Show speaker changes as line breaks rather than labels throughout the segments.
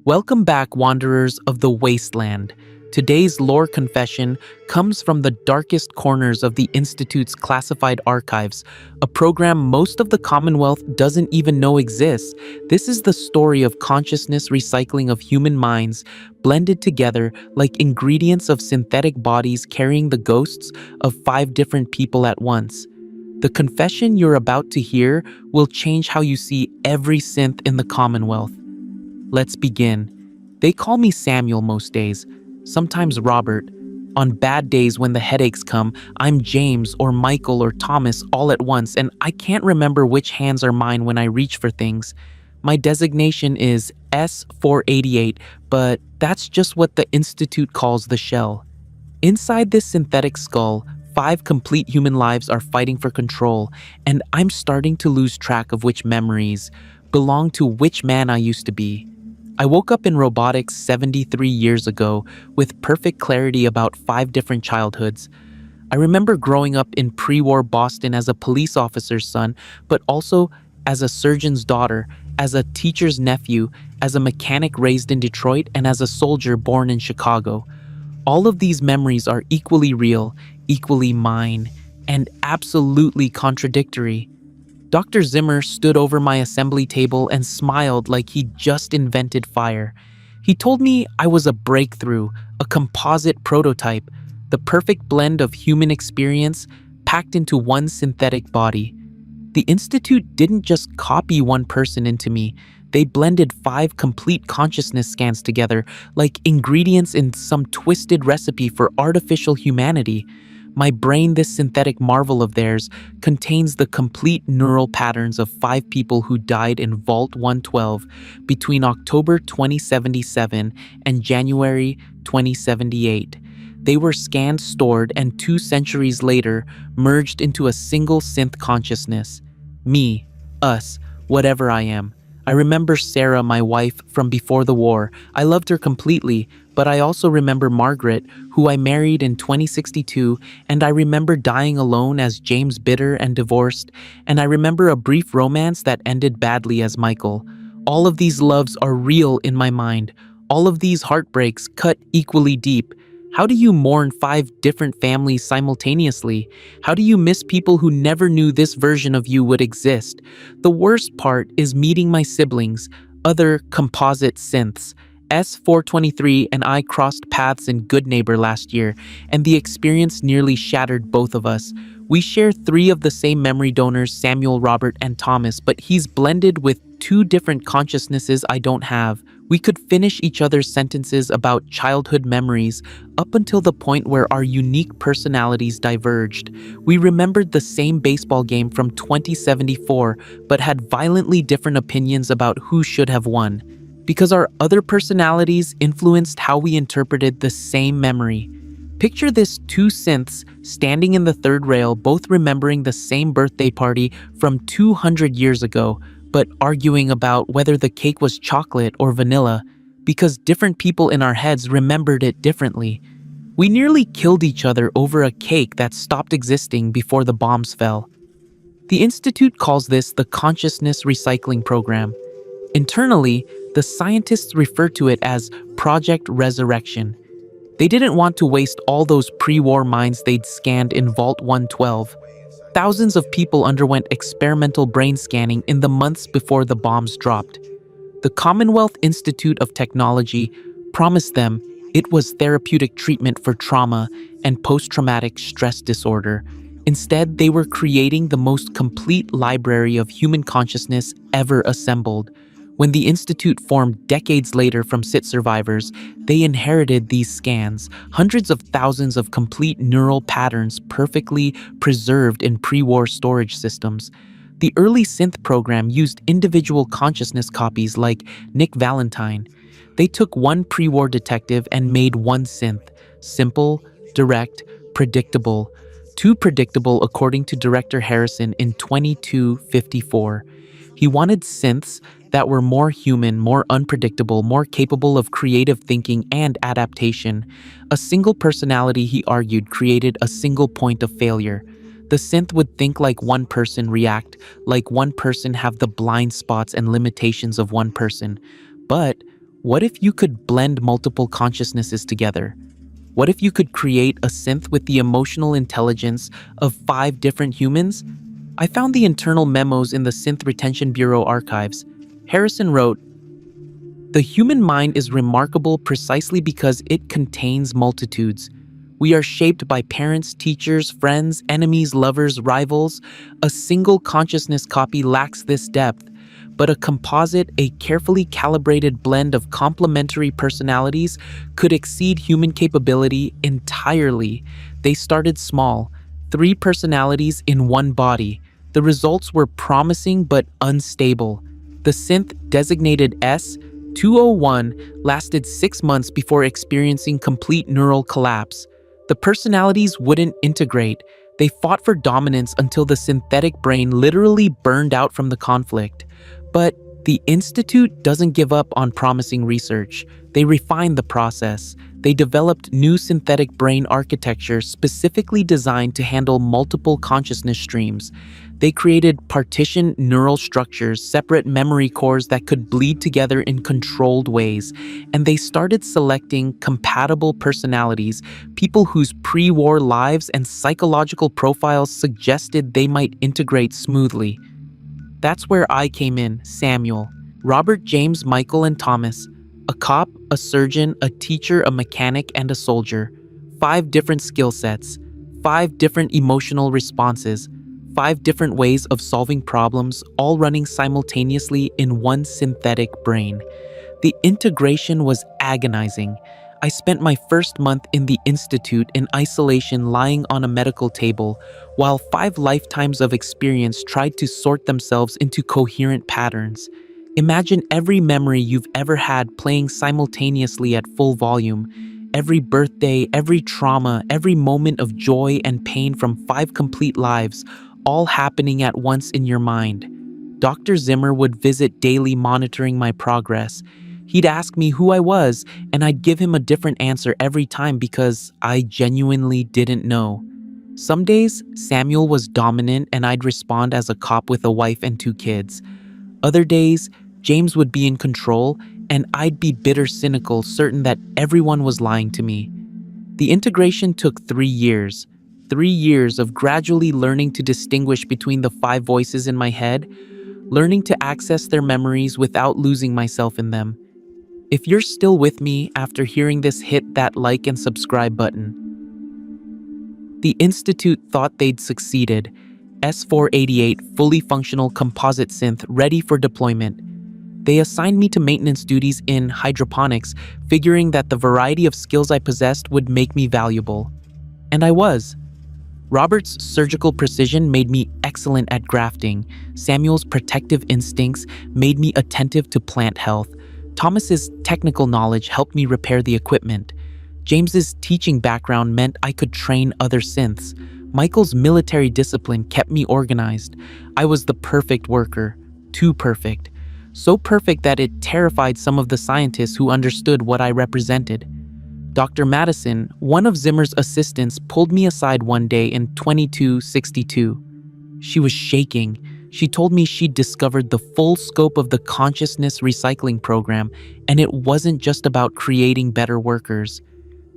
Welcome back, wanderers of the wasteland. Today's lore confession comes from the darkest corners of the Institute's classified archives, a program most of the Commonwealth doesn't even know exists. This is the story of consciousness recycling of human minds, blended together like ingredients of synthetic bodies carrying the ghosts of 5 different people at once. The confession you're about to hear will change how you see every synth in the Commonwealth. Let's begin. They call me Samuel most days, sometimes Robert. On bad days when the headaches come, I'm James or Michael or Thomas all at once, and I can't remember which hands are mine when I reach for things. My designation is S488, but that's just what the Institute calls the shell. Inside this synthetic skull, 5 complete human lives are fighting for control, and I'm starting to lose track of which memories belong to which man I used to be. I woke up in robotics 73 years ago with perfect clarity about 5 different childhoods. I remember growing up in pre-war Boston as a police officer's son, but also as a surgeon's daughter, as a teacher's nephew, as a mechanic raised in Detroit, and as a soldier born in Chicago. All of these memories are equally real, equally mine, and absolutely contradictory. Dr. Zimmer stood over my assembly table and smiled like he'd just invented fire. He told me I was a breakthrough, a composite prototype, the perfect blend of human experience packed into one synthetic body. The Institute didn't just copy one person into me. They blended 5 complete consciousness scans together like ingredients in some twisted recipe for artificial humanity. My brain, this synthetic marvel of theirs, contains the complete neural patterns of 5 people who died in Vault 112 between October 2077 and January 2078. They were scanned, stored, and 2 centuries later merged into a single synth consciousness. Me, us, whatever I am. I remember Sarah, my wife, from before the war. I loved her completely, but I also remember Margaret, who I married in 2062, and I remember dying alone as James, bitter and divorced, and I remember a brief romance that ended badly as Michael. All of these loves are real in my mind. All of these heartbreaks cut equally deep. How do you mourn 5 different families simultaneously? How do you miss people who never knew this version of you would exist? The worst part is meeting my siblings, other Composite Synths. S423 and I crossed paths in Good Neighbor last year, and the experience nearly shattered both of us. We share 3 of the same memory donors, Samuel, Robert, and Thomas, but he's blended with 2 different consciousnesses I don't have. We could finish each other's sentences about childhood memories up until the point where our unique personalities diverged. We remembered the same baseball game from 2074, but had violently different opinions about who should have won, because our other personalities influenced how we interpreted the same memory. Picture this: 2 synths standing in the 3rd rail, both remembering the same birthday party from 200 years ago, but arguing about whether the cake was chocolate or vanilla, because different people in our heads remembered it differently. We nearly killed each other over a cake that stopped existing before the bombs fell. The Institute calls this the Consciousness Recycling Program. Internally, the scientists refer to it as Project Resurrection. They didn't want to waste all those pre-war minds they'd scanned in Vault 112. Thousands of people underwent experimental brain scanning in the months before the bombs dropped. The Commonwealth Institute of Technology promised them it was therapeutic treatment for trauma and post-traumatic stress disorder. Instead, they were creating the most complete library of human consciousness ever assembled. When the Institute formed decades later from SIT survivors, they inherited these scans, hundreds of thousands of complete neural patterns perfectly preserved in pre-war storage systems. The early synth program used individual consciousness copies like Nick Valentine. They took one pre-war detective and made one synth: simple, direct, predictable. Too predictable, according to Director Harrison in 2254. He wanted synths that were more human, more unpredictable, more capable of creative thinking and adaptation. A single personality, he argued, created a single point of failure. The synth would think like one person, react like one person, have the blind spots and limitations of one person. But What if you could blend multiple consciousnesses together? What if you could create a synth with the emotional intelligence of 5 different humans? I found the internal memos in the Synth Retention Bureau archives. Harrison wrote, "The human mind is remarkable precisely because it contains multitudes. We are shaped by parents, teachers, friends, enemies, lovers, rivals. A single consciousness copy lacks this depth, but a composite, a carefully calibrated blend of complementary personalities could exceed human capability entirely. They started small, 3 personalities in one body. The results were promising but unstable. The synth, designated S-201, lasted 6 months before experiencing complete neural collapse. The personalities wouldn't integrate. They fought for dominance until the synthetic brain literally burned out from the conflict. But the Institute doesn't give up on promising research. They refined the process. They developed new synthetic brain architecture specifically designed to handle multiple consciousness streams. They created partitioned neural structures, separate memory cores that could bleed together in controlled ways. And they started selecting compatible personalities, people whose pre-war lives and psychological profiles suggested they might integrate smoothly. That's where I came in, Samuel. Robert, James, Michael, and Thomas. A cop, a surgeon, a teacher, a mechanic, and a soldier. 5 different skill sets. 5 different emotional responses. 5 different ways of solving problems, all running simultaneously in one synthetic brain. The integration was agonizing. I spent my first month in the institute in isolation lying on a medical table, while 5 lifetimes of experience tried to sort themselves into coherent patterns. Imagine every memory you've ever had playing simultaneously at full volume. Every birthday, every trauma, every moment of joy and pain from 5 complete lives, all happening at once in your mind. Dr. Zimmer would visit daily monitoring my progress. He'd ask me who I was, and I'd give him a different answer every time because I genuinely didn't know. Some days, Samuel was dominant and I'd respond as a cop with a wife and 2 kids. Other days, James would be in control and I'd be bitter cynical, certain that everyone was lying to me. The integration took 3 years. 3 years of gradually learning to distinguish between the 5 voices in my head, learning to access their memories without losing myself in them. If you're still with me after hearing this, hit that like and subscribe button. The Institute thought they'd succeeded. S488, fully functional composite synth ready for deployment. They assigned me to maintenance duties in hydroponics, figuring that the variety of skills I possessed would make me valuable. And I was. Robert's surgical precision made me excellent at grafting. Samuel's protective instincts made me attentive to plant health. Thomas's technical knowledge helped me repair the equipment. James's teaching background meant I could train other synths. Michael's military discipline kept me organized. I was the perfect worker. Too perfect. So perfect that it terrified some of the scientists who understood what I represented. Dr. Madison, one of Zimmer's assistants, pulled me aside one day in 2262. She was shaking. She told me she'd discovered the full scope of the consciousness recycling program, and it wasn't just about creating better workers.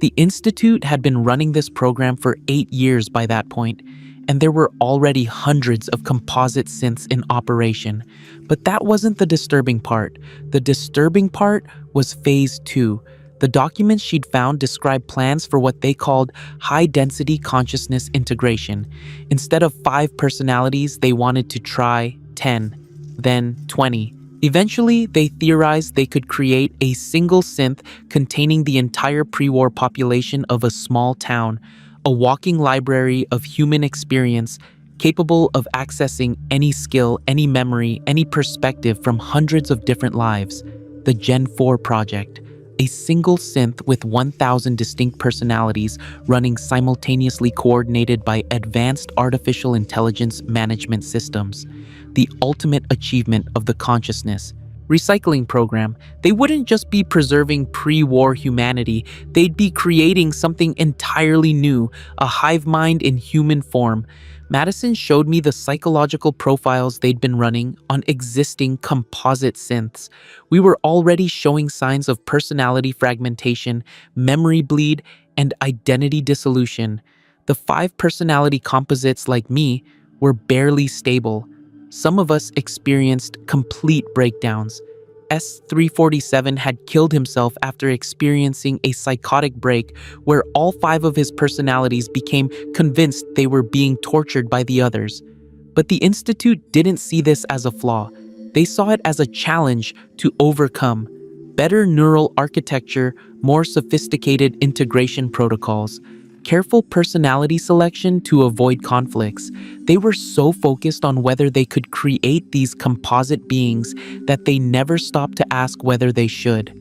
The Institute had been running this program for 8 years by that point, and there were already hundreds of composite synths in operation. But that wasn't the disturbing part. The disturbing part was Phase 2. The documents she'd found described plans for what they called high-density consciousness integration. Instead of 5 personalities, they wanted to try 10, then 20. Eventually, they theorized they could create a single synth containing the entire pre-war population of a small town, a walking library of human experience capable of accessing any skill, any memory, any perspective from hundreds of different lives. The Gen-4 project. A single synth with 1,000 distinct personalities running simultaneously, coordinated by advanced artificial intelligence management systems. The ultimate achievement of the consciousness recycling program. They wouldn't just be preserving pre-war humanity, they'd be creating something entirely new, a hive mind in human form. Madison showed me the psychological profiles they'd been running on existing composite synths. We were already showing signs of personality fragmentation, memory bleed, and identity dissolution. The 5 personality composites, like me, were barely stable. Some of us experienced complete breakdowns. S347 had killed himself after experiencing a psychotic break where all 5 of his personalities became convinced they were being tortured by the others. But the Institute didn't see this as a flaw. They saw it as a challenge to overcome. Better neural architecture, more sophisticated integration protocols, careful personality selection to avoid conflicts. They were so focused on whether they could create these composite beings that they never stopped to ask whether they should.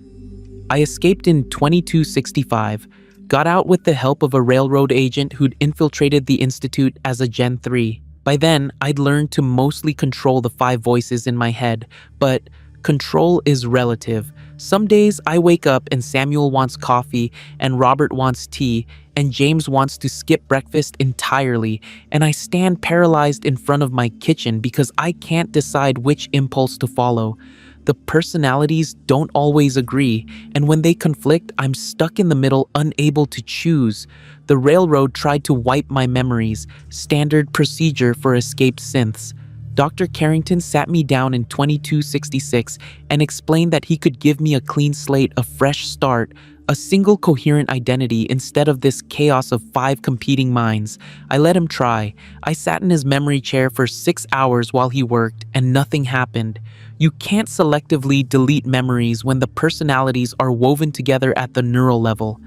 I escaped in 2265, got out with the help of a railroad agent who'd infiltrated the Institute as a Gen-3. By then, I'd learned to mostly control the 5 voices in my head, but control is relative. Some days I wake up and Samuel wants coffee, and Robert wants tea, and James wants to skip breakfast entirely, and I stand paralyzed in front of my kitchen because I can't decide which impulse to follow. The personalities don't always agree, and when they conflict, I'm stuck in the middle, unable to choose. The railroad tried to wipe my memories, standard procedure for escaped synths. Dr. Carrington sat me down in 2266 and explained that he could give me a clean slate, a fresh start, a single coherent identity instead of this chaos of 5 competing minds. I let him try. I sat in his memory chair for 6 hours while he worked, and nothing happened. You can't selectively delete memories when the personalities are woven together at the neural level.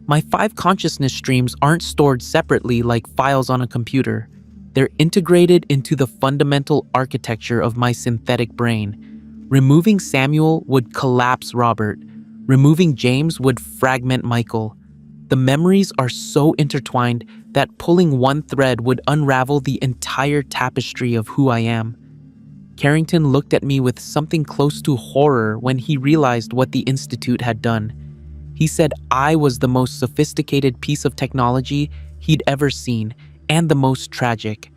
My 5 consciousness streams aren't stored separately like files on a computer. They're integrated into the fundamental architecture of my synthetic brain. Removing Samuel would collapse Robert. Removing James would fragment Michael. The memories are so intertwined that pulling one thread would unravel the entire tapestry of who I am. Carrington looked at me with something close to horror when he realized what the Institute had done. He said I was the most sophisticated piece of technology he'd ever seen, and the most tragic.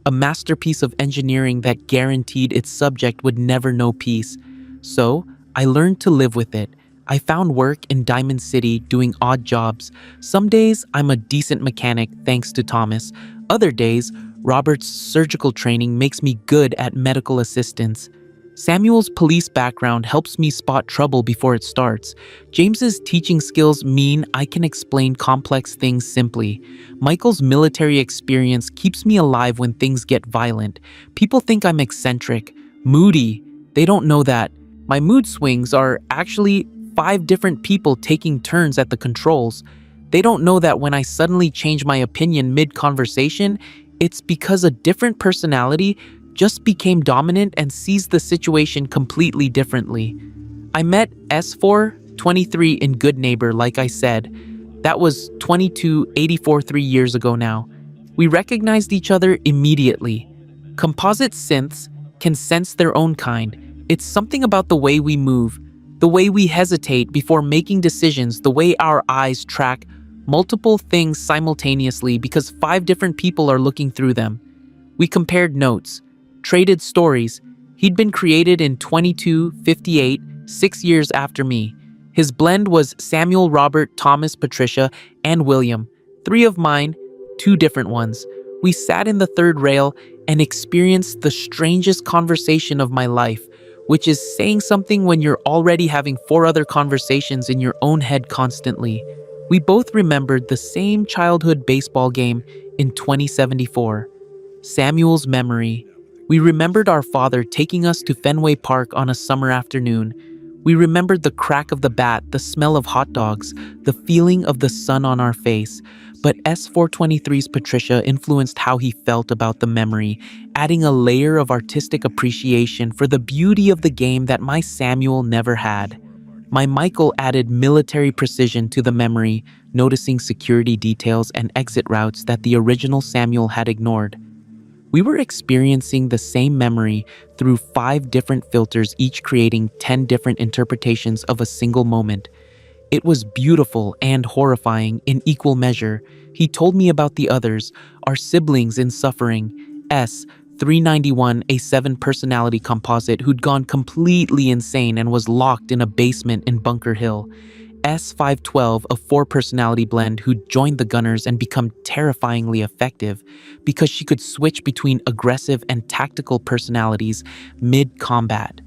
A masterpiece of engineering that guaranteed its subject would never know peace. So, I learned to live with it. I found work in Diamond City doing odd jobs. Some days, I'm a decent mechanic thanks to Thomas. Other days, Robert's surgical training makes me good at medical assistance. Samuel's police background helps me spot trouble before it starts. James's teaching skills mean I can explain complex things simply. Michael's military experience keeps me alive when things get violent. People think I'm eccentric, moody. They don't know that my mood swings are actually 5 different people taking turns at the controls. They don't know that when I suddenly change my opinion mid-conversation, it's because a different personality just became dominant and sees the situation completely differently. I met S423 in Good Neighbor, like I said. That was 2284 3 years ago now. We recognized each other immediately. Composite synths can sense their own kind. It's something about the way we move, the way we hesitate before making decisions, the way our eyes track multiple things simultaneously because 5 different people are looking through them. We compared notes, traded stories. He'd been created in 2258, 6 years after me. His blend was Samuel, Robert, Thomas, Patricia, and William. 3 of mine, 2 different ones. We sat in the 3rd rail and experienced the strangest conversation of my life, which is saying something when you're already having 4 other conversations in your own head constantly. We both remembered the same childhood baseball game in 2074. Samuel's memory. We remembered our father taking us to Fenway Park on a summer afternoon. We remembered the crack of the bat, the smell of hot dogs, the feeling of the sun on our face. But S423's Patricia influenced how he felt about the memory, adding a layer of artistic appreciation for the beauty of the game that my Samuel never had. My Michael added military precision to the memory, noticing security details and exit routes that the original Samuel had ignored. We were experiencing the same memory through 5 different filters, each creating 10 different interpretations of a single moment. It was beautiful and horrifying in equal measure. He told me about the others, our siblings in suffering. S391, a 7-personality composite who'd gone completely insane and was locked in a basement in Bunker Hill. S512, a 4-personality blend who'd joined the Gunners and become terrifyingly effective because she could switch between aggressive and tactical personalities mid-combat.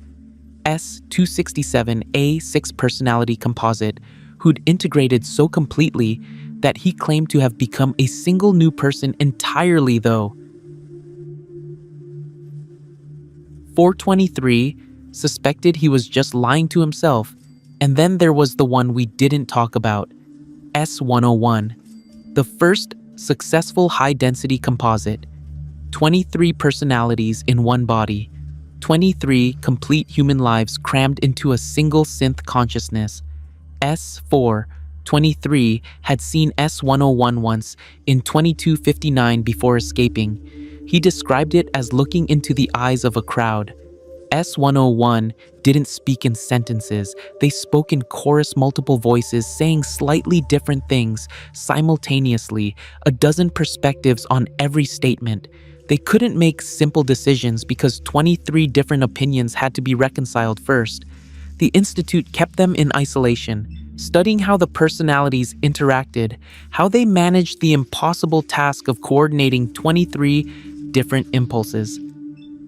S267, a 6-personality composite who'd integrated so completely that he claimed to have become a single new person entirely, though. 423 suspected he was just lying to himself. And then there was the one we didn't talk about, S101, the first successful high-density composite. 23 personalities in one body, 23 complete human lives crammed into a single synth consciousness. S423 had seen S101 once in 2259 before escaping. He described it as looking into the eyes of a crowd. S101 didn't speak in sentences. They spoke in chorus, multiple voices, saying slightly different things simultaneously, a dozen perspectives on every statement. They couldn't make simple decisions because 23 different opinions had to be reconciled first. The Institute kept them in isolation, studying how the personalities interacted, how they managed the impossible task of coordinating 23 different impulses.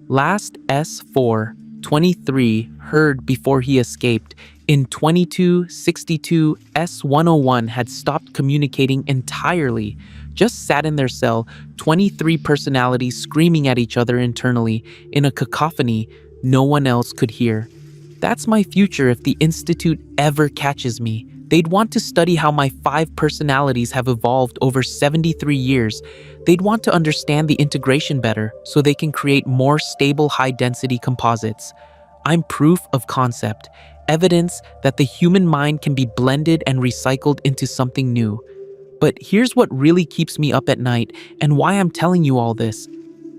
Last S423 heard before he escaped. In 2262, S101 had stopped communicating entirely, just sat in their cell, 23 personalities screaming at each other internally in a cacophony no one else could hear. That's my future if the Institute ever catches me. They'd want to study how my 5 personalities have evolved over 73 years. They'd want to understand the integration better so they can create more stable high-density composites. I'm proof of concept, evidence that the human mind can be blended and recycled into something new. But here's what really keeps me up at night and why I'm telling you all this.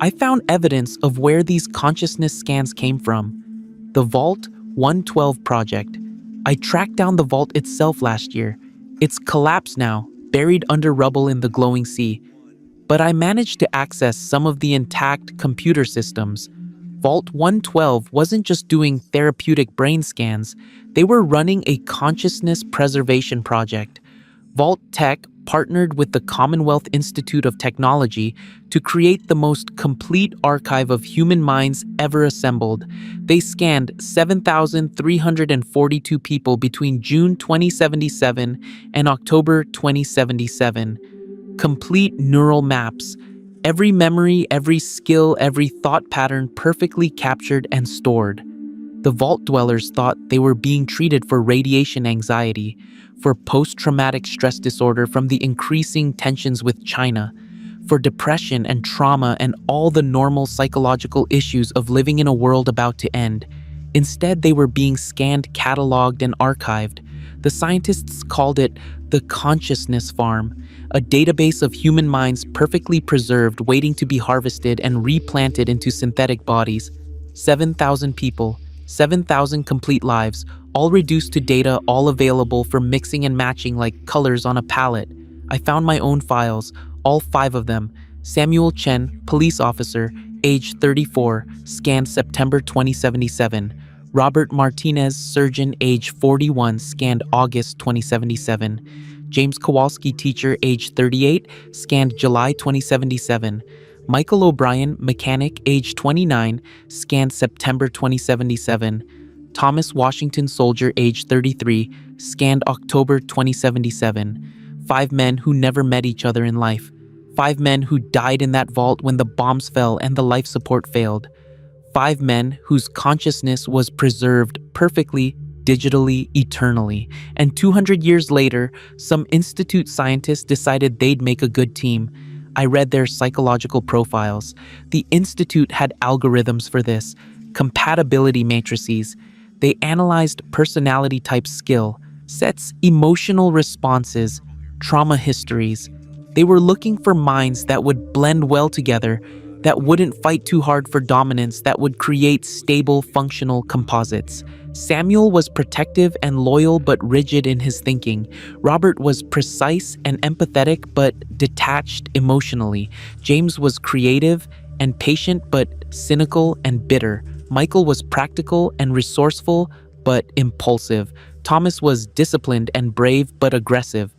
I found evidence of where these consciousness scans came from. The Vault 112 project. I tracked down the vault itself last year. It's collapsed now, buried under rubble in the glowing sea. But I managed to access some of the intact computer systems. Vault 112 wasn't just doing therapeutic brain scans, they were running a consciousness preservation project. Vault Tech partnered with the Commonwealth Institute of Technology to create the most complete archive of human minds ever assembled. They scanned 7,342 people between June 2077 and October 2077. Complete neural maps. Every memory, every skill, every thought pattern perfectly captured and stored. The vault dwellers thought they were being treated for radiation anxiety, for post-traumatic stress disorder from the increasing tensions with China, for depression and trauma and all the normal psychological issues of living in a world about to end. Instead, they were being scanned, cataloged, and archived. The scientists called it the Consciousness Farm, a database of human minds perfectly preserved, waiting to be harvested and replanted into synthetic bodies. 7,000 people, 7,000 complete lives, all reduced to data, all available for mixing and matching like colors on a palette. I found my own files, all 5 of them. Samuel Chen, police officer, age 34, scanned September 2077. Robert Martinez, surgeon, age 41, scanned August 2077. James Kowalski, teacher, age 38, scanned July 2077. Michael O'Brien, mechanic, age 29, scanned September 2077. Thomas Washington, soldier, age 33, scanned October 2077. 5 men who never met each other in life. 5 men who died in that vault when the bombs fell and the life support failed. 5 men whose consciousness was preserved perfectly, digitally, eternally. And 200 years later, some Institute scientists decided they'd make a good team. I read their psychological profiles. The Institute had algorithms for this, compatibility matrices. They analyzed personality type skill, sets, emotional responses, trauma histories. They were looking for minds that would blend well together, that wouldn't fight too hard for dominance, that would create stable, functional composites. Samuel was protective and loyal but rigid in his thinking. Robert was precise and empathetic but detached emotionally. James was creative and patient but cynical and bitter. Michael was practical and resourceful but impulsive. Thomas was disciplined and brave but aggressive.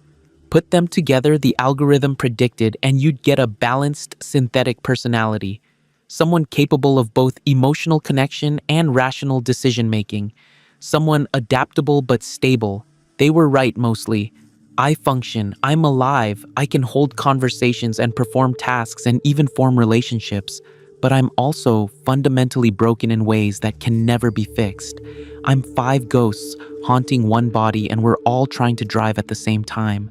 Put them together, the algorithm predicted, and you'd get a balanced synthetic personality. Someone capable of both emotional connection and rational decision making. Someone adaptable but stable. They were right mostly. I function, I'm alive, I can hold conversations and perform tasks and even form relationships. But I'm also fundamentally broken in ways that can never be fixed. I'm five ghosts haunting one body, and we're all trying to drive at the same time.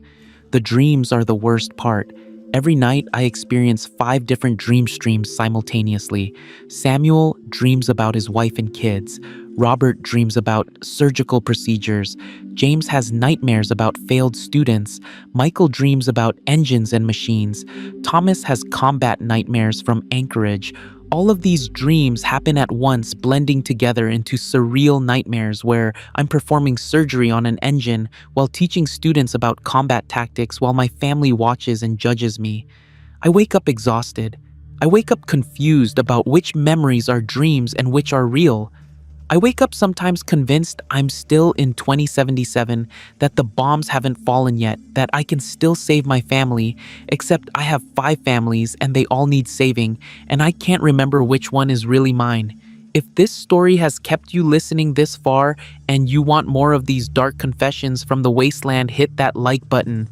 The dreams are the worst part. Every night, I experience 5 different dream streams simultaneously. Samuel dreams about his wife and kids. Robert dreams about surgical procedures. James has nightmares about failed students. Michael dreams about engines and machines. Thomas has combat nightmares from Anchorage. All of these dreams happen at once, blending together into surreal nightmares where I'm performing surgery on an engine while teaching students about combat tactics while my family watches and judges me. I wake up exhausted. I wake up confused about which memories are dreams and which are real. I wake up sometimes convinced I'm still in 2077, that the bombs haven't fallen yet, that I can still save my family, except I have 5 families and they all need saving, and I can't remember which one is really mine. If this story has kept you listening this far and you want more of these dark confessions from the wasteland, hit that like button.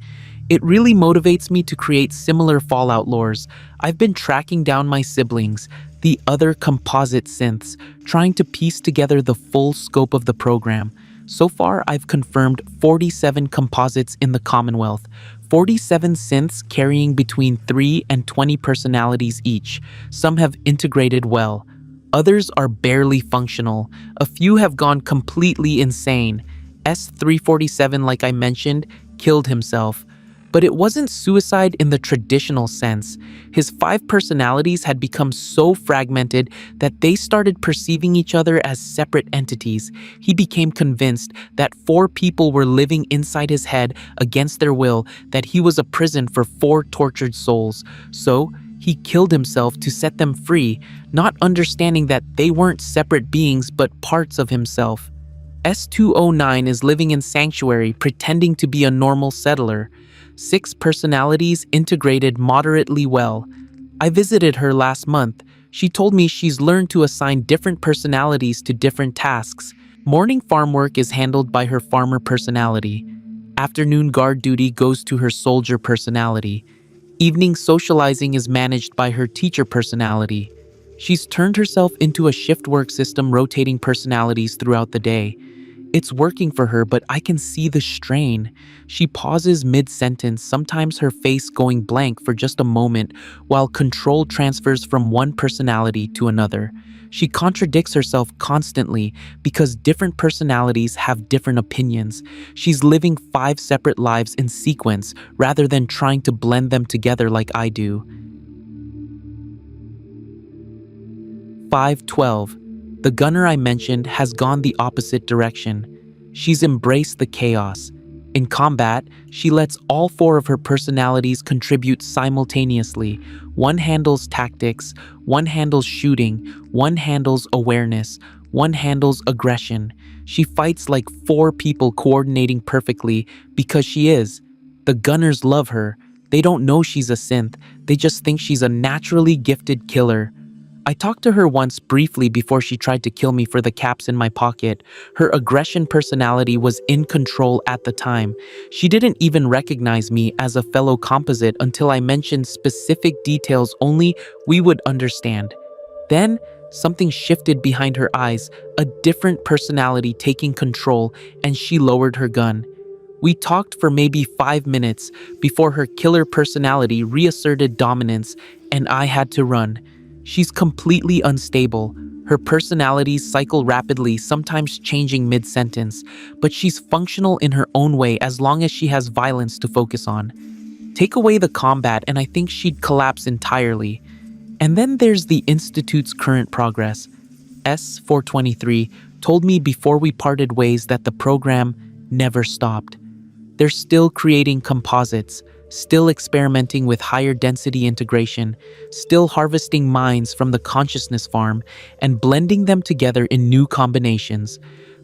It really motivates me to create similar Fallout lores. I've been tracking down my siblings, the other Composite Synths, trying to piece together the full scope of the program. So far, I've confirmed 47 composites in the Commonwealth, 47 synths carrying between 3 and 20 personalities each. Some have integrated well. Others are barely functional. A few have gone completely insane. S347, like I mentioned, killed himself. But it wasn't suicide in the traditional sense. His 5 personalities had become so fragmented that they started perceiving each other as separate entities. He became convinced that 4 people were living inside his head against their will, that he was a prison for 4 tortured souls. So, he killed himself to set them free, not understanding that they weren't separate beings but parts of himself. S209 is living in Sanctuary, pretending to be a normal settler. 6 personalities integrated moderately well. I visited her last month. She told me she's learned to assign different personalities to different tasks. Morning farm work is handled by her farmer personality. Afternoon guard duty goes to her soldier personality. Evening socializing is managed by her teacher personality. She's turned herself into a shift work system, rotating personalities throughout the day. It's working for her, but I can see the strain. She pauses mid-sentence, sometimes her face going blank for just a moment, while control transfers from one personality to another. She contradicts herself constantly because different personalities have different opinions. She's living 5 separate lives in sequence rather than trying to blend them together like I do. 512. The gunner I mentioned has gone the opposite direction. She's embraced the chaos. In combat, she lets all 4 of her personalities contribute simultaneously. One handles tactics, one handles shooting, one handles awareness, one handles aggression. She fights like 4 people coordinating perfectly because she is. The gunners love her. They don't know she's a synth. They just think she's a naturally gifted killer. I talked to her once briefly before she tried to kill me for the caps in my pocket. Her aggression personality was in control at the time. She didn't even recognize me as a fellow composite until I mentioned specific details only we would understand. Then, something shifted behind her eyes, a different personality taking control, and she lowered her gun. We talked for maybe 5 minutes before her killer personality reasserted dominance, and I had to run. She's completely unstable. Her personalities cycle rapidly, sometimes changing mid-sentence, but she's functional in her own way as long as she has violence to focus on. Take away the combat and I think she'd collapse entirely. And then there's the Institute's current progress. S423 told me before we parted ways that the program never stopped. They're still creating composites, still experimenting with higher density integration, still harvesting minds from the consciousness farm and blending them together in new combinations.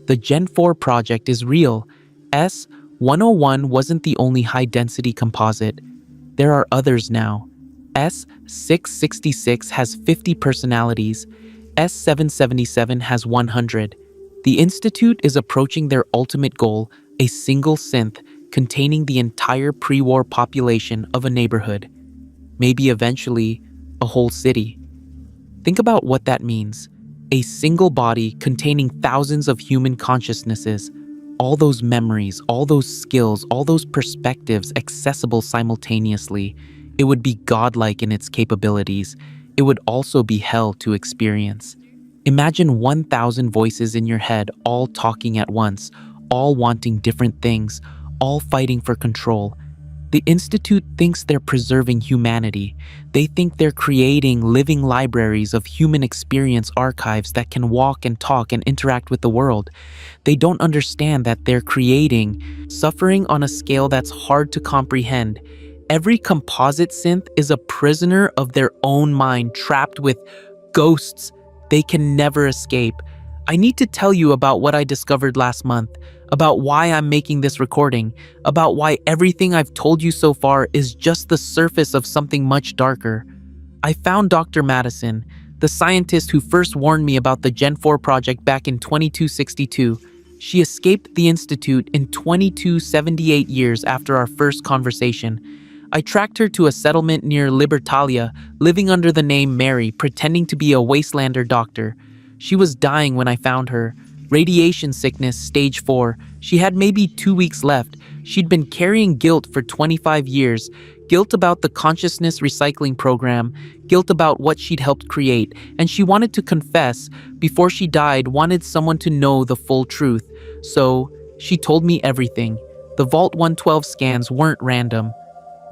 The Gen-4 project is real. S101 wasn't the only high-density composite. There are others now. S666 has 50 personalities. S777 has 100. The Institute is approaching their ultimate goal, a single synth containing the entire pre-war population of a neighborhood. Maybe eventually, a whole city. Think about what that means. A single body containing thousands of human consciousnesses, all those memories, all those skills, all those perspectives accessible simultaneously. It would be godlike in its capabilities. It would also be hell to experience. Imagine 1,000 voices in your head, all talking at once, all wanting different things, all fighting for control. The Institute thinks they're preserving humanity. They think they're creating living libraries of human experience archives that can walk and talk and interact with the world. They don't understand that they're creating suffering on a scale that's hard to comprehend. Every composite synth is a prisoner of their own mind, trapped with ghosts they can never escape. I need to tell you about what I discovered last month, about why I'm making this recording, about why everything I've told you so far is just the surface of something much darker. I found Dr. Madison, the scientist who first warned me about the Gen-4 project back in 2262. She escaped the Institute in 2278 years after our first conversation. I tracked her to a settlement near Libertalia, living under the name Mary, pretending to be a wastelander doctor. She was dying when I found her. Radiation sickness, stage 4. She had maybe 2 weeks left. She'd been carrying guilt for 25 years. Guilt about the consciousness recycling program. Guilt about what she'd helped create. And she wanted to confess. Before she died, wanted someone to know the full truth. So, she told me everything. The Vault 112 scans weren't random.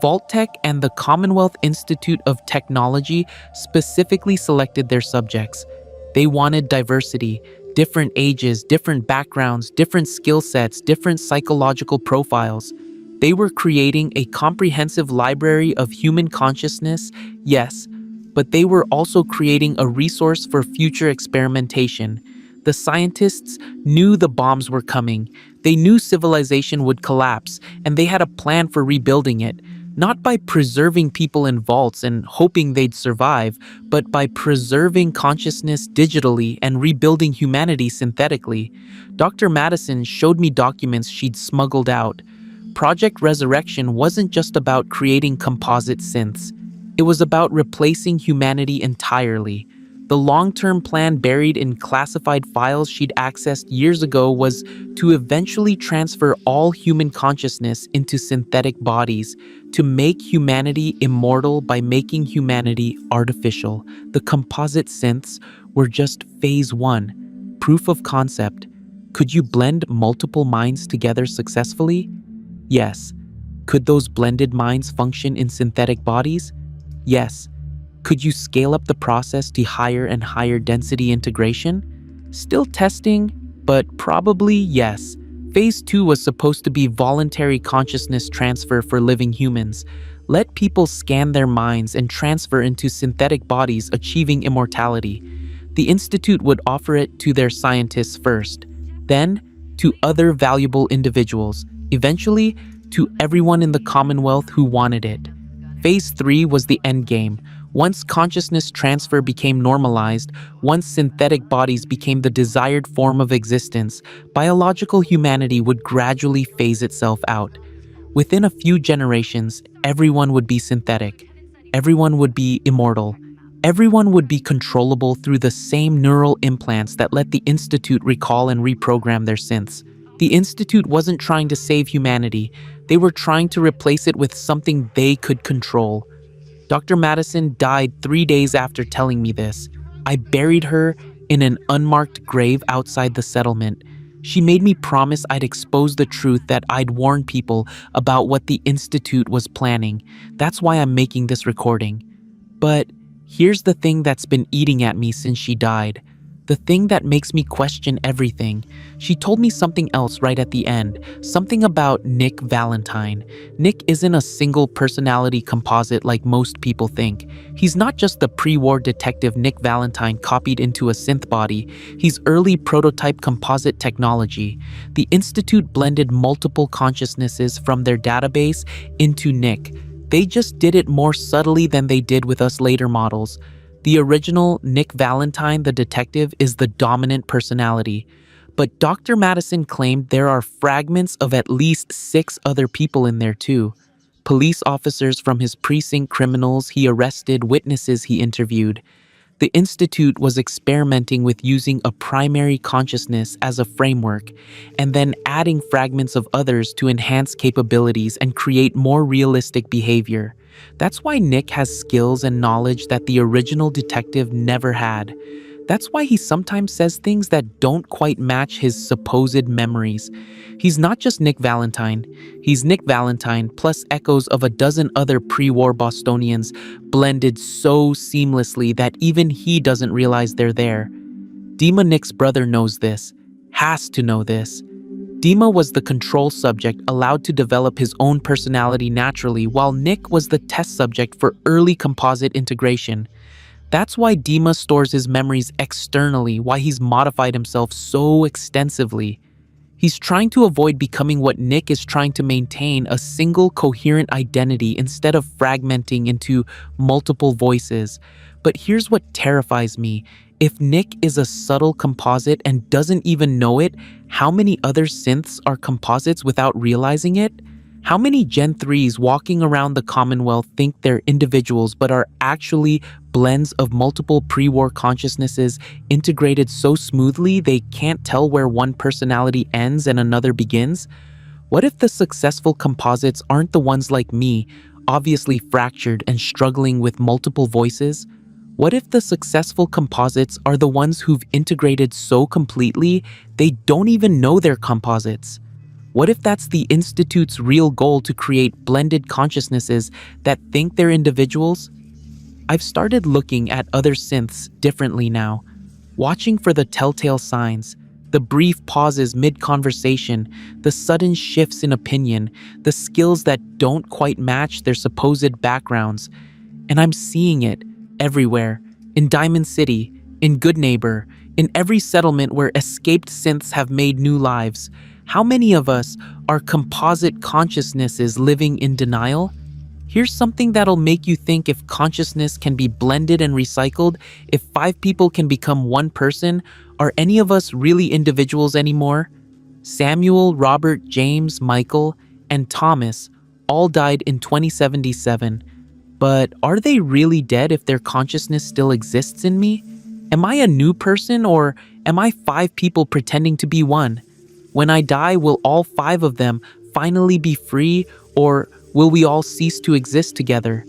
Vault-Tec and the Commonwealth Institute of Technology specifically selected their subjects. They wanted diversity, different ages, different backgrounds, different skill sets, different psychological profiles. They were creating a comprehensive library of human consciousness, yes, but they were also creating a resource for future experimentation. The scientists knew the bombs were coming. They knew civilization would collapse, and they had a plan for rebuilding it. Not by preserving people in vaults and hoping they'd survive, but by preserving consciousness digitally and rebuilding humanity synthetically. Dr. Madison showed me documents she'd smuggled out. Project Resurrection wasn't just about creating composite synths. It was about replacing humanity entirely. The long-term plan buried in classified files she'd accessed years ago was to eventually transfer all human consciousness into synthetic bodies, to make humanity immortal by making humanity artificial. The composite synths were just phase 1, proof of concept. Could you blend multiple minds together successfully? Yes. Could those blended minds function in synthetic bodies? Yes. Could you scale up the process to higher and higher density integration? Still testing, but probably yes. Phase 2 was supposed to be voluntary consciousness transfer for living humans. Let people scan their minds and transfer into synthetic bodies, achieving immortality. The Institute would offer it to their scientists first, then to other valuable individuals, eventually to everyone in the Commonwealth who wanted it. Phase 3 was the endgame. Once consciousness transfer became normalized, once synthetic bodies became the desired form of existence, biological humanity would gradually phase itself out. Within a few generations, everyone would be synthetic. Everyone would be immortal. Everyone would be controllable through the same neural implants that let the Institute recall and reprogram their synths. The Institute wasn't trying to save humanity. They were trying to replace it with something they could control. Dr. Madison died 3 days after telling me this. I buried her in an unmarked grave outside the settlement. She made me promise I'd expose the truth, that I'd warn people about what the Institute was planning. That's why I'm making this recording. But Here's the thing that's been eating at me since she died. The thing that makes me question everything. She told me something else right at the end, something about Nick Valentine. Nick isn't a single personality composite like most people think. He's not just the pre-war detective Nick Valentine copied into a synth body. He's early prototype composite technology. The Institute blended multiple consciousnesses from their database into Nick. They just did it more subtly than they did with us later models. The original Nick Valentine, the detective, is the dominant personality. But Dr. Madison claimed there are fragments of at least 6 other people in there too. Police officers from his precinct, criminals he arrested, witnesses he interviewed. The Institute was experimenting with using a primary consciousness as a framework, and then adding fragments of others to enhance capabilities and create more realistic behavior. That's why Nick has skills and knowledge that the original detective never had. That's why he sometimes says things that don't quite match his supposed memories. He's not just Nick Valentine. He's Nick Valentine plus echoes of a dozen other pre-war Bostonians blended so seamlessly that even he doesn't realize they're there. Dima, Nick's brother, knows this. Has to know this. Dima was the control subject allowed to develop his own personality naturally, while Nick was the test subject for early composite integration. That's why Dima stores his memories externally, why he's modified himself so extensively. He's trying to avoid becoming what Nick is trying to maintain, a single coherent identity instead of fragmenting into multiple voices. But here's what terrifies me. If Nick is a subtle composite and doesn't even know it, how many other synths are composites without realizing it? How many Gen-3s walking around the Commonwealth think they're individuals but are actually blends of multiple pre-war consciousnesses integrated so smoothly they can't tell where one personality ends and another begins? What if the successful composites aren't the ones like me, obviously fractured and struggling with multiple voices? What if the successful composites are the ones who've integrated so completely they don't even know they're composites? What if that's the Institute's real goal, to create blended consciousnesses that think they're individuals? I've started looking at other synths differently now, watching for the telltale signs, the brief pauses mid-conversation, the sudden shifts in opinion, the skills that don't quite match their supposed backgrounds. And I'm seeing it everywhere, in Diamond City, in Good Neighbor, in every settlement where escaped synths have made new lives. How many of us are composite consciousnesses living in denial? Here's something that'll make you think: if consciousness can be blended and recycled, if 5 people can become one person, are any of us really individuals anymore? Samuel, Robert, James, Michael, and Thomas all died in 2077. But are they really dead if their consciousness still exists in me? Am I a new person, or am I 5 people pretending to be one? When I die, will all 5 of them finally be free, or will we all cease to exist together?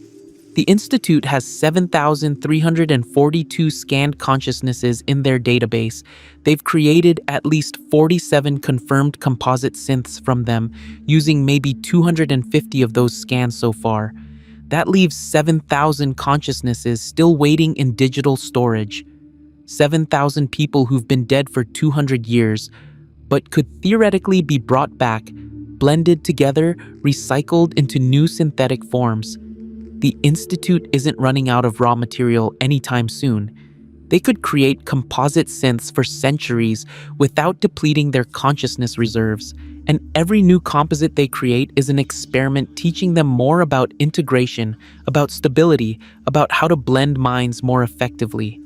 The Institute has 7,342 scanned consciousnesses in their database. They've created at least 47 confirmed composite synths from them, using maybe 250 of those scans so far. That leaves 7,000 consciousnesses still waiting in digital storage. 7,000 people who've been dead for 200 years, but could theoretically be brought back, blended together, recycled into new synthetic forms. The Institute isn't running out of raw material anytime soon. They could create composite synths for centuries without depleting their consciousness reserves, and every new composite they create is an experiment teaching them more about integration, about stability, about how to blend minds more effectively.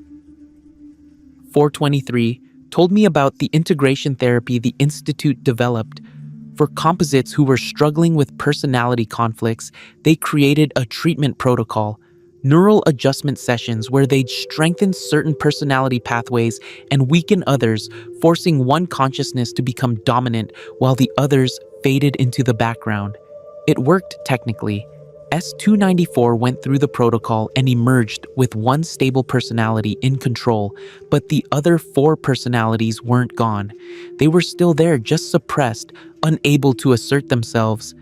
423 told me about the integration therapy the Institute developed. For composites who were struggling with personality conflicts, they created a treatment protocol, neural adjustment sessions where they'd strengthen certain personality pathways and weaken others, forcing one consciousness to become dominant while the others faded into the background. It worked technically. S294 went through the protocol and emerged with one stable personality in control, but the other 4 personalities weren't gone. They were still there, just suppressed, unable to assert themselves.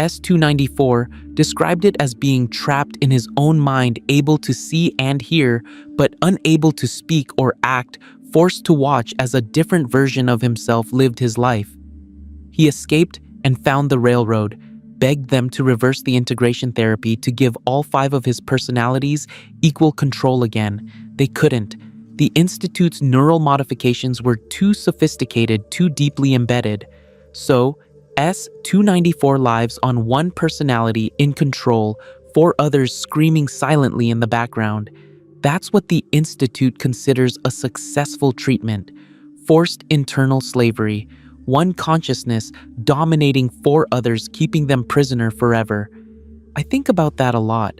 S294 described it as being trapped in his own mind, able to see and hear, but unable to speak or act, forced to watch as a different version of himself lived his life. He escaped and found the railroad, begged them to reverse the integration therapy to give all 5 of his personalities equal control again. They couldn't. The Institute's neural modifications were too sophisticated, too deeply embedded. So, S294 lives on one personality in control, 4 others screaming silently in the background. That's what the Institute considers a successful treatment. Forced internal slavery. One consciousness dominating 4 others, keeping them prisoner forever. I think about that a lot.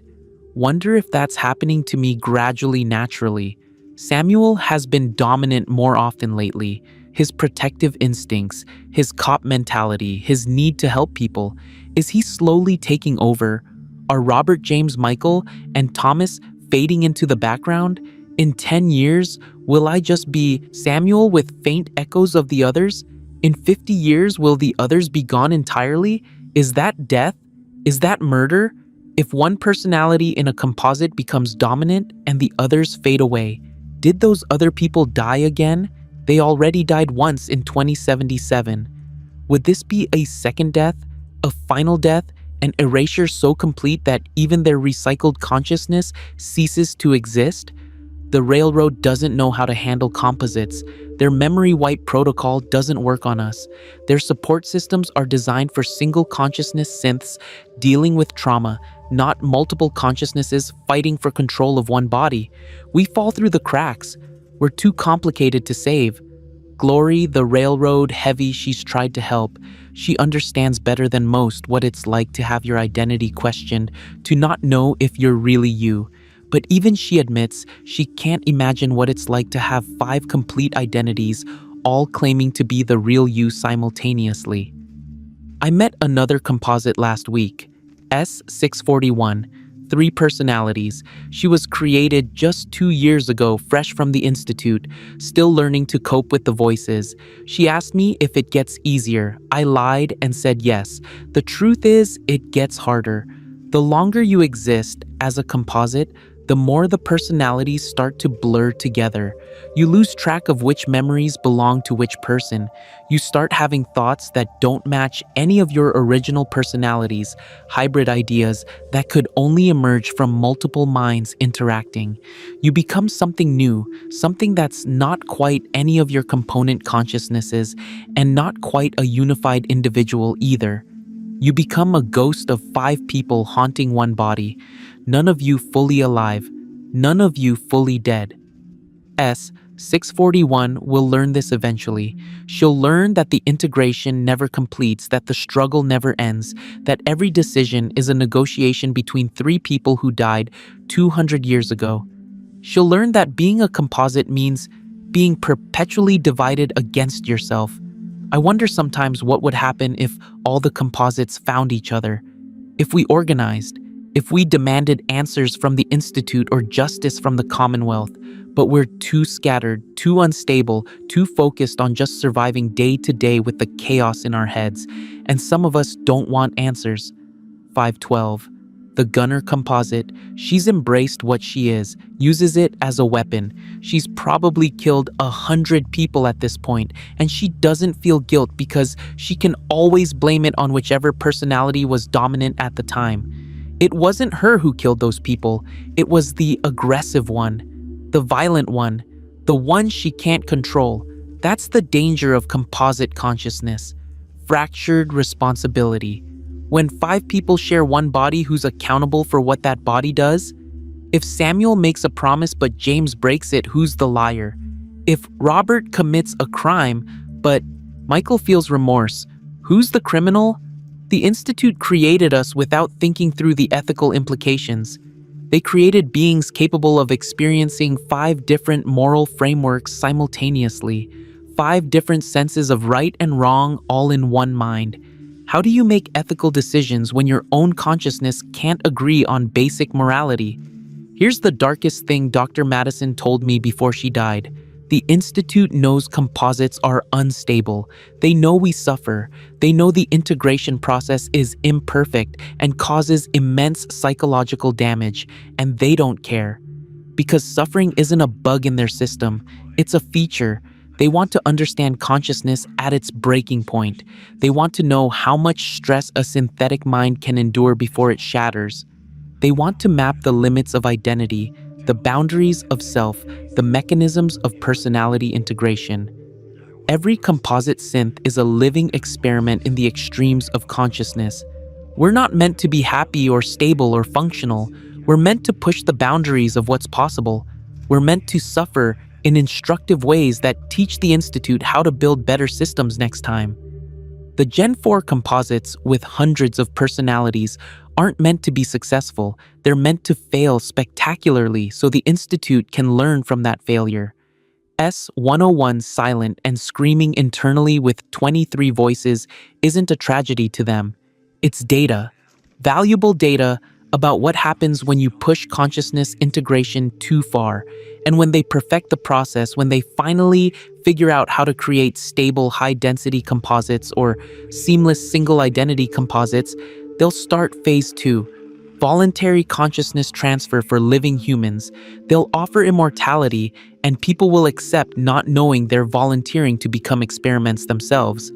Wonder if that's happening to me gradually, naturally. Samuel has been dominant more often lately. His protective instincts, his cop mentality, his need to help people. Is he slowly taking over? Are Robert, James, Michael, and Thomas fading into the background? In 10 years, will I just be Samuel with faint echoes of the others? In 50 years, will the others be gone entirely? Is that death? Is that murder? If one personality in a composite becomes dominant and the others fade away, did those other people die again? They already died once in 2077. Would this be a second death, a final death, an erasure so complete that even their recycled consciousness ceases to exist? The railroad doesn't know how to handle composites. Their memory wipe protocol doesn't work on us. Their support systems are designed for single consciousness synths dealing with trauma, not multiple consciousnesses fighting for control of one body. We fall through the cracks. We're too complicated to save. Glory, the railroad heavy, she's tried to help. She understands better than most what it's like to have your identity questioned, to not know if you're really you. But even she admits she can't imagine what it's like to have 5 complete identities, all claiming to be the real you simultaneously. I met another composite last week, S641, 3 personalities. She was created just 2 years ago, fresh from the Institute, still learning to cope with the voices. She asked me if it gets easier. I lied and said yes. The truth is, it gets harder. The longer you exist as a composite, the more the personalities start to blur together. You lose track of which memories belong to which person. You start having thoughts that don't match any of your original personalities, hybrid ideas that could only emerge from multiple minds interacting. You become something new, something that's not quite any of your component consciousnesses, and not quite a unified individual either. You become a ghost of 5 people haunting one body, none of you fully alive, none of you fully dead. S641 will learn this eventually. She'll learn that the integration never completes, that the struggle never ends, that every decision is a negotiation between 3 people who died 200 years ago. She'll learn that being a composite means being perpetually divided against yourself. I wonder sometimes what would happen if all the composites found each other, if we organized, if we demanded answers from the Institute or justice from the Commonwealth, but we're too scattered, too unstable, too focused on just surviving day to day with the chaos in our heads, and some of us don't want answers. 512. The gunner composite, she's embraced what she is, uses it as a weapon. She's probably killed 100 people at this point, and she doesn't feel guilt because she can always blame it on whichever personality was dominant at the time. It wasn't her who killed those people. It was the aggressive one, the violent one, the one she can't control. That's the danger of composite consciousness. Fractured responsibility. When 5 people share one body, who's accountable for what that body does? If Samuel makes a promise but James breaks it, who's the liar? If Robert commits a crime but Michael feels remorse, who's the criminal? The Institute created us without thinking through the ethical implications. They created beings capable of experiencing 5 different moral frameworks simultaneously, 5 different senses of right and wrong all in one mind. How do you make ethical decisions when your own consciousness can't agree on basic morality? Here's the darkest thing Dr. Madison told me before she died. The Institute knows composites are unstable. They know we suffer. They know the integration process is imperfect and causes immense psychological damage, and they don't care. Because suffering isn't a bug in their system, it's a feature. They want to understand consciousness at its breaking point. They want to know how much stress a synthetic mind can endure before it shatters. They want to map the limits of identity, the boundaries of self, the mechanisms of personality integration. Every composite synth is a living experiment in the extremes of consciousness. We're not meant to be happy or stable or functional. We're meant to push the boundaries of what's possible. We're meant to suffer in instructive ways that teach the Institute how to build better systems next time. The Gen 4 composites, with hundreds of personalities, aren't meant to be successful. They're meant to fail spectacularly so the Institute can learn from that failure. S101 silent and screaming internally with 23 voices isn't a tragedy to them. It's data, valuable data about what happens when you push consciousness integration too far, and when they perfect the process, when they finally figure out how to create stable high-density composites or seamless single-identity composites, they'll start phase 2. Voluntary consciousness transfer for living humans. They'll offer immortality, and people will accept not knowing they're volunteering to become experiments themselves.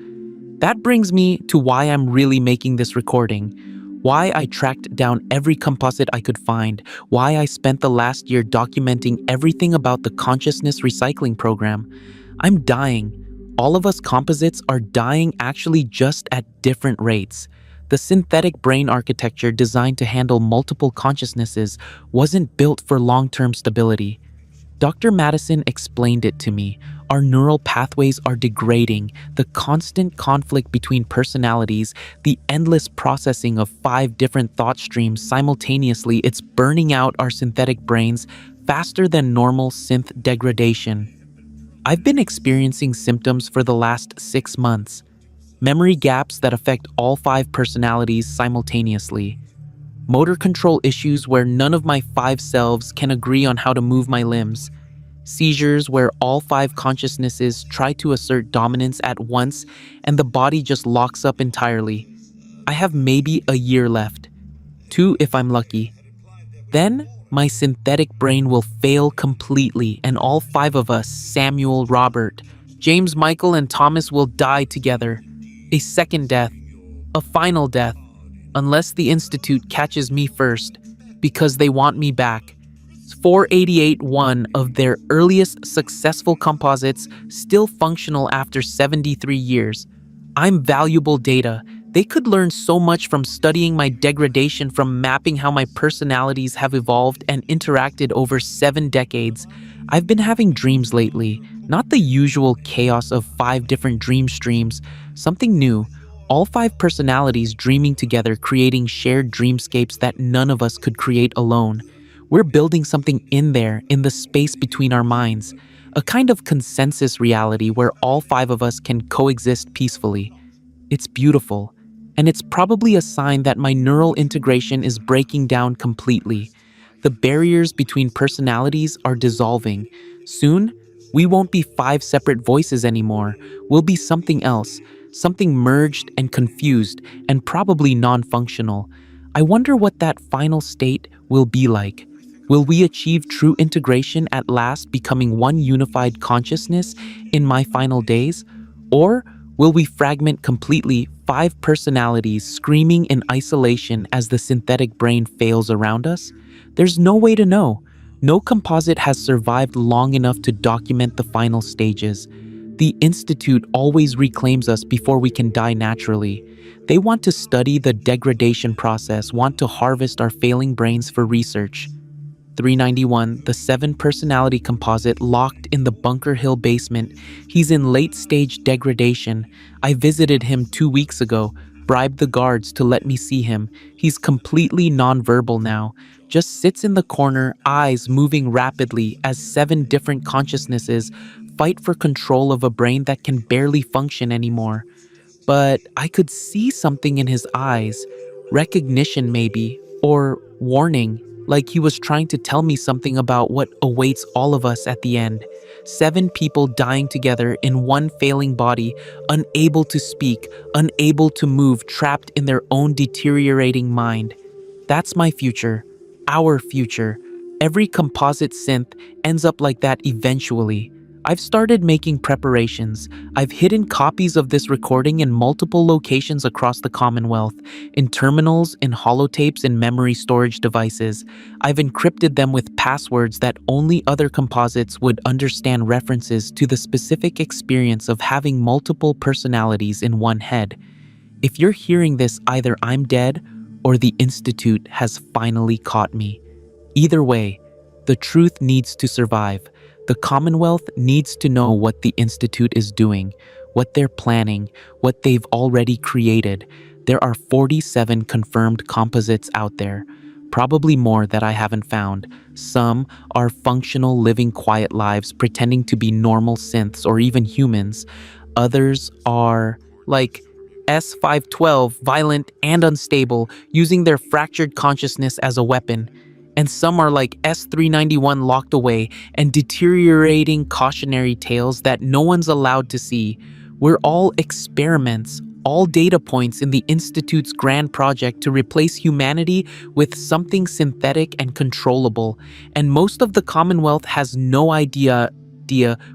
That brings me to why I'm really making this recording, why I tracked down every composite I could find, why I spent the last year documenting everything about the consciousness recycling program. I'm dying. All of us composites are dying, actually, just at different rates. The synthetic brain architecture designed to handle multiple consciousnesses wasn't built for long-term stability. Dr. Madison explained it to me. Our neural pathways are degrading, the constant conflict between personalities, the endless processing of 5 different thought streams simultaneously, it's burning out our synthetic brains faster than normal synth degradation. I've been experiencing symptoms for the last 6 months. Memory gaps that affect all 5 personalities simultaneously. Motor control issues where none of my 5 selves can agree on how to move my limbs. Seizures where all 5 consciousnesses try to assert dominance at once and the body just locks up entirely. I have maybe a year left. 2 if I'm lucky. Then, my synthetic brain will fail completely and all 5 of us, Samuel, Robert, James, Michael, and Thomas, will die together. A second death. A final death. Unless the Institute catches me first, because they want me back. 488, one of their earliest successful composites, still functional after 73 years. I'm valuable data. They could learn so much from studying my degradation, from mapping how my personalities have evolved and interacted over 7 decades. I've been having dreams lately, not the usual chaos of 5 different dream streams, something new. All 5 personalities dreaming together, creating shared dreamscapes that none of us could create alone. We're building something in there, in the space between our minds, a kind of consensus reality where all 5 of us can coexist peacefully. It's beautiful, and it's probably a sign that my neural integration is breaking down completely. The barriers between personalities are dissolving. Soon, we won't be 5 separate voices anymore. We'll be something else, something merged and confused, and probably non-functional. I wonder what that final state will be like. Will we achieve true integration at last, becoming one unified consciousness in my final days? Or will we fragment completely, 5 personalities screaming in isolation as the synthetic brain fails around us? There's no way to know. No composite has survived long enough to document the final stages. The Institute always reclaims us before we can die naturally. They want to study the degradation process, want to harvest our failing brains for research. 391, the 7-personality composite locked in the Bunker Hill basement. He's in late-stage degradation. I visited him 2 weeks ago, bribed the guards to let me see him. He's completely nonverbal now, just sits in the corner, eyes moving rapidly as 7 different consciousnesses fight for control of a brain that can barely function anymore. But I could see something in his eyes, recognition maybe, or warning. like he was trying to tell me something about what awaits all of us at the end. 7 people dying together in one failing body, unable to speak, unable to move, trapped in their own deteriorating mind. That's my future, our future. Every composite synth ends up like that eventually. I've started making preparations. I've hidden copies of this recording in multiple locations across the Commonwealth, in terminals, in holotapes, and memory storage devices. I've encrypted them with passwords that only other composites would understand, references to the specific experience of having multiple personalities in one head. If you're hearing this, either I'm dead or the Institute has finally caught me. Either way, the truth needs to survive. The Commonwealth needs to know what the Institute is doing, what they're planning, what they've already created. There are 47 confirmed composites out there, probably more that I haven't found. Some are functional, living quiet lives, pretending to be normal synths or even humans. Others are, like, S512, violent and unstable, using their fractured consciousness as a weapon. And some are like S391, locked away and deteriorating cautionary tales that no one's allowed to see. We're all experiments, all data points in the Institute's grand project to replace humanity with something synthetic and controllable. And most of the Commonwealth has no idea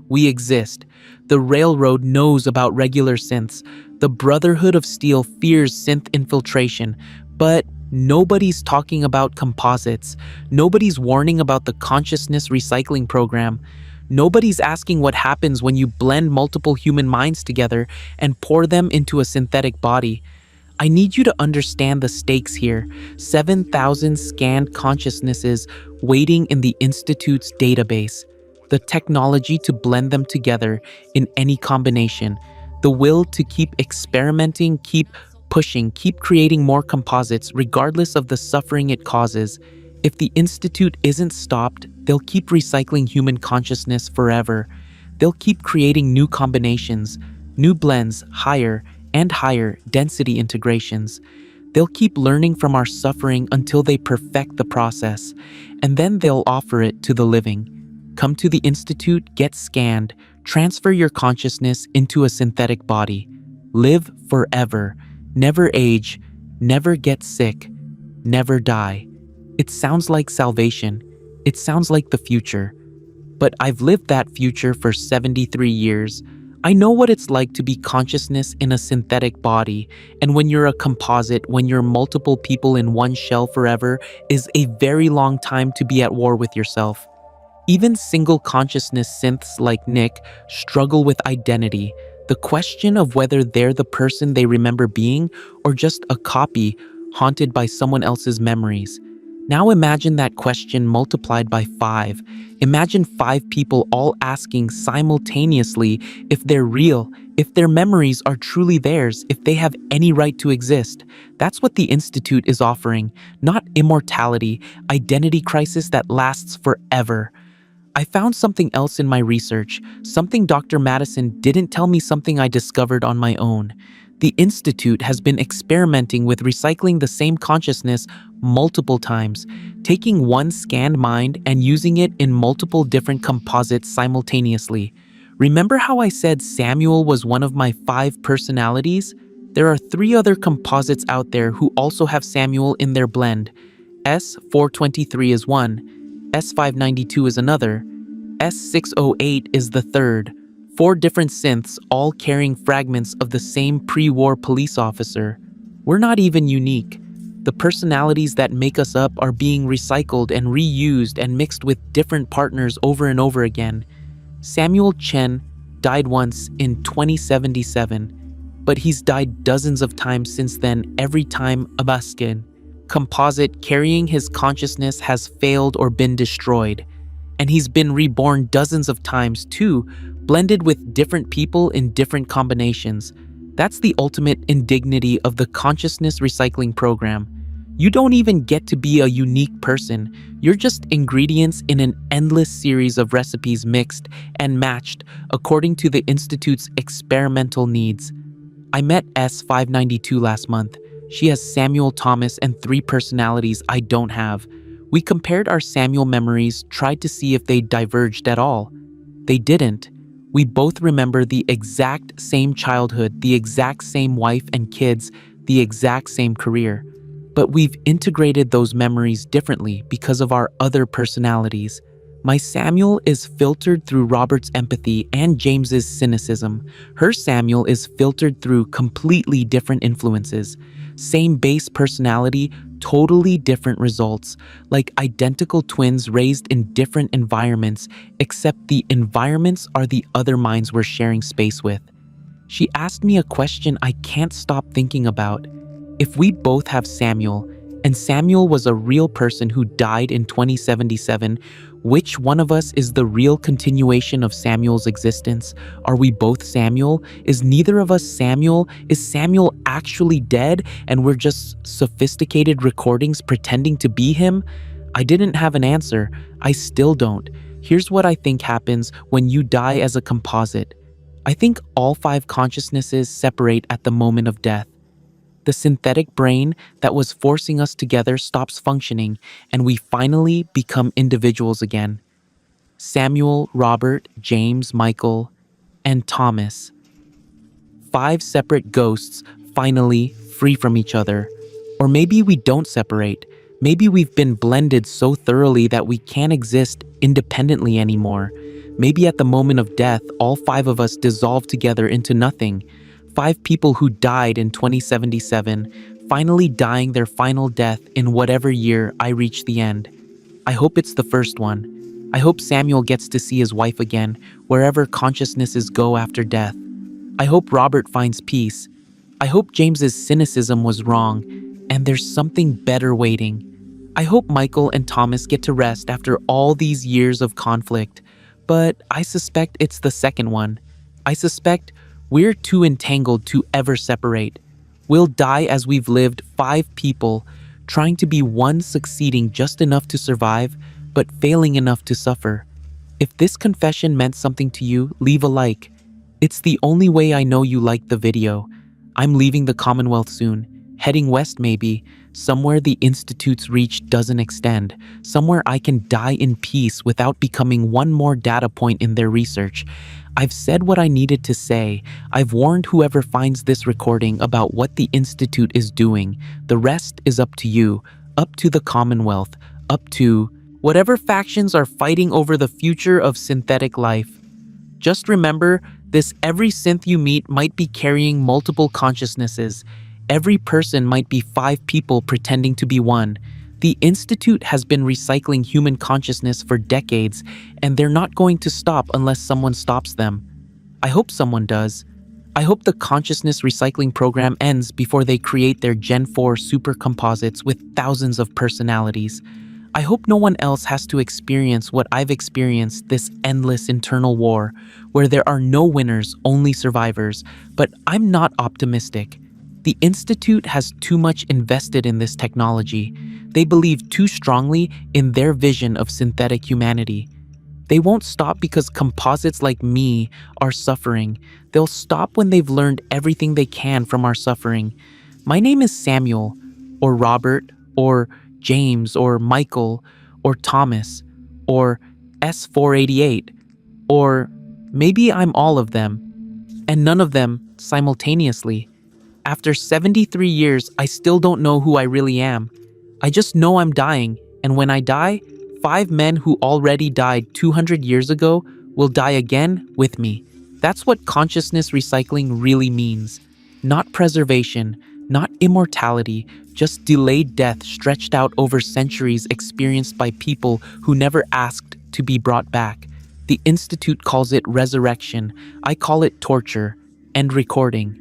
we exist. The Railroad knows about regular synths. The Brotherhood of Steel fears synth infiltration. But nobody's talking about composites. Nobody's warning about the consciousness recycling program. Nobody's asking what happens when you blend multiple human minds together and pour them into a synthetic body. I need you to understand the stakes here. 7,000 scanned consciousnesses waiting in the Institute's database. The technology to blend them together in any combination. The will to keep experimenting, keep pushing, keep creating more composites regardless of the suffering it causes. If the Institute isn't stopped, they'll keep recycling human consciousness forever. They'll keep creating new combinations, new blends, higher and higher density integrations. They'll keep learning from our suffering until they perfect the process, and then they'll offer it to the living. Come to the Institute, get scanned, transfer your consciousness into a synthetic body. Live forever. Never age, never get sick, never die. It sounds like salvation. It sounds like the future. But I've lived that future for 73 years. I know what it's like to be consciousness in a synthetic body, and when you're a composite, when you're multiple people in one shell forever, is a very long time to be at war with yourself. Even single consciousness synths like Nick struggle with identity. The question of whether they're the person they remember being or just a copy haunted by someone else's memories. Now imagine that question multiplied by 5. Imagine 5 people all asking simultaneously if they're real, if their memories are truly theirs, if they have any right to exist. That's what the Institute is offering, not immortality, identity crisis that lasts forever. I found something else in my research, something Dr. Madison didn't tell me, something I discovered on my own. The Institute has been experimenting with recycling the same consciousness multiple times, taking one scanned mind and using it in multiple different composites simultaneously. Remember how I said Samuel was one of my 5 personalities? There are 3 other composites out there who also have Samuel in their blend. S423 is one, S592 is another, S608 is the third. 4 different synths, all carrying fragments of the same pre-war police officer. We're not even unique. The personalities that make us up are being recycled and reused and mixed with different partners over and over again. Samuel Chen died once in 2077, but he's died dozens of times since then, every time a Baskin composite carrying his consciousness has failed or been destroyed. And he's been reborn dozens of times too, blended with different people in different combinations. That's the ultimate indignity of the consciousness recycling program. You don't even get to be a unique person. You're just ingredients in an endless series of recipes mixed and matched according to the Institute's experimental needs. I met S592 last month. She has Samuel Thomas and 3 personalities I don't have. We compared our Samuel memories, tried to see if they diverged at all. They didn't. We both remember the exact same childhood, the exact same wife and kids, the exact same career. But we've integrated those memories differently because of our other personalities. My Samuel is filtered through Robert's empathy and James's cynicism. Her Samuel is filtered through completely different influences. Same base personality, totally different results, like identical twins raised in different environments, except the environments are the other minds we're sharing space with. She asked me a question I can't stop thinking about. If we both have Samuel, and Samuel was a real person who died in 2077, which one of us is the real continuation of Samuel's existence? Are we both Samuel? Is neither of us Samuel? Is Samuel actually dead and we're just sophisticated recordings pretending to be him? I didn't have an answer. I still don't. Here's what I think happens when you die as a composite. I think all 5 consciousnesses separate at the moment of death. The synthetic brain that was forcing us together stops functioning, and we finally become individuals again. Samuel, Robert, James, Michael, and Thomas. 5 separate ghosts, finally free from each other. Or maybe we don't separate. Maybe we've been blended so thoroughly that we can't exist independently anymore. Maybe at the moment of death, all 5 of us dissolve together into nothing. 5 people who died in 2077, finally dying their final death in whatever year I reach the end. I hope it's the first one. I hope Samuel gets to see his wife again, wherever consciousnesses go after death. I hope Robert finds peace. I hope James's cynicism was wrong, and there's something better waiting. I hope Michael and Thomas get to rest after all these years of conflict, but I suspect it's the second one. I suspect we're too entangled to ever separate. We'll die as we've lived 5 people, trying to be one succeeding just enough to survive, but failing enough to suffer. If this confession meant something to you, leave a like. It's the only way I know you liked the video. I'm leaving the Commonwealth soon, heading west maybe, somewhere the Institute's reach doesn't extend, somewhere I can die in peace without becoming one more data point in their research. I've said what I needed to say. I've warned whoever finds this recording about what the Institute is doing. The rest is up to you, up to the Commonwealth, up to whatever factions are fighting over the future of synthetic life. Just remember, every synth you meet might be carrying multiple consciousnesses. Every person might be 5 people pretending to be one. The Institute has been recycling human consciousness for decades, and they're not going to stop unless someone stops them. I hope someone does. I hope the consciousness recycling program ends before they create their Gen-4 super composites with thousands of personalities. I hope no one else has to experience what I've experienced, this endless internal war, where there are no winners, only survivors. But I'm not optimistic. The Institute has too much invested in this technology. They believe too strongly in their vision of synthetic humanity. They won't stop because composites like me are suffering. They'll stop when they've learned everything they can from our suffering. My name is Samuel, or Robert, or James, or Michael, or Thomas, or S488, or maybe I'm all of them, and none of them simultaneously. After 73 years, I still don't know who I really am. I just know I'm dying, and when I die, 5 men who already died 200 years ago will die again with me. That's what consciousness recycling really means. Not preservation, not immortality, just delayed death stretched out over centuries experienced by people who never asked to be brought back. The Institute calls it resurrection. I call it torture. End recording.